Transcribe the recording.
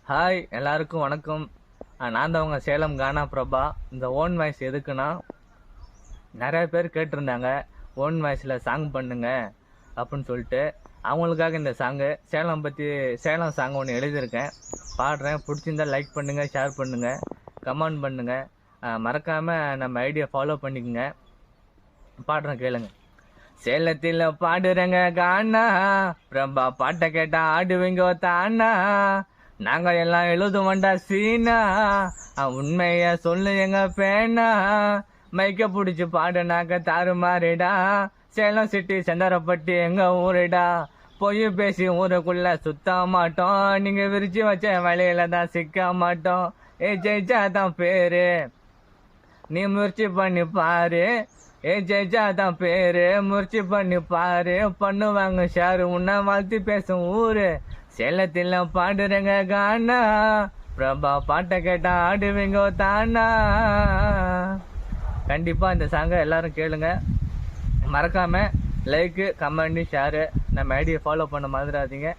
Hi எல்லாருக்கும் வணக்கம். நான் தான் உங்க சேலம் கானா பிரபா. இந்த ஓன் வாய்ஸ் எதுக்குன்னா, நிறைய பேர் கேட்டிருந்தாங்க ஓன் வாய்ஸில் சாங் பண்ணுங்க அப்படின்னு சொல்லிட்டு. அவங்களுக்காக இந்த சாங்கு சேலம் சாங் ஒன்று எழுதியிருக்கேன், பாடுறேன். பிடிச்சிருந்தா லைக் பண்ணுங்க, ஷேர் பண்ணுங்க, கமெண்ட் பண்ணுங்க. மறக்காம நம்ம ஐடியா ஃபாலோ பண்ணிக்கோங்க. பாடுறேன், கேளுங்க. சேலத்தில் பாடுறேங்க கானா பிரபா, பாட்டை கேட்டா ஆடுவீங்க தானா. நாங்க எல்லாம் எழுதுவோண்டா சீனா, உண்மைய சொல்லு எங்க பேனா. மைக்க பிடிச்சி பாடுனாக்க தாறுமாறிடா. சேலம் சிட்டி செந்தரப்பட்டி எங்க ஊருடா. பொய் பேசி ஊருக்குள்ள சுத்த மாட்டோம், நீங்க விரிச்சு வச்ச வழியில தான் சிக்க மாட்டோம். ஜெயிச்சா தான் பேரு, நீ முயற்சி பண்ணி பாரு. ஜெயிச்சா தான் பேரு, முயற்சி பண்ணி பாரு. பண்ணுவாங்க ஷாரு, உன்னை வாழ்த்து பேசும் ஊரு. சேலத்தில் பாடுறேங்க கானா பிரபா, பாட்டை கேட்டா ஆடுவீங்க தானா. கண்டிப்பா இந்த சாங்கை எல்லாரும் கேளுங்க. மறக்காம லைக்கு, கமெண்ட், ஷேரு, நம்ம ஐடியை ஃபாலோ பண்ண மறந்துடாதீங்க.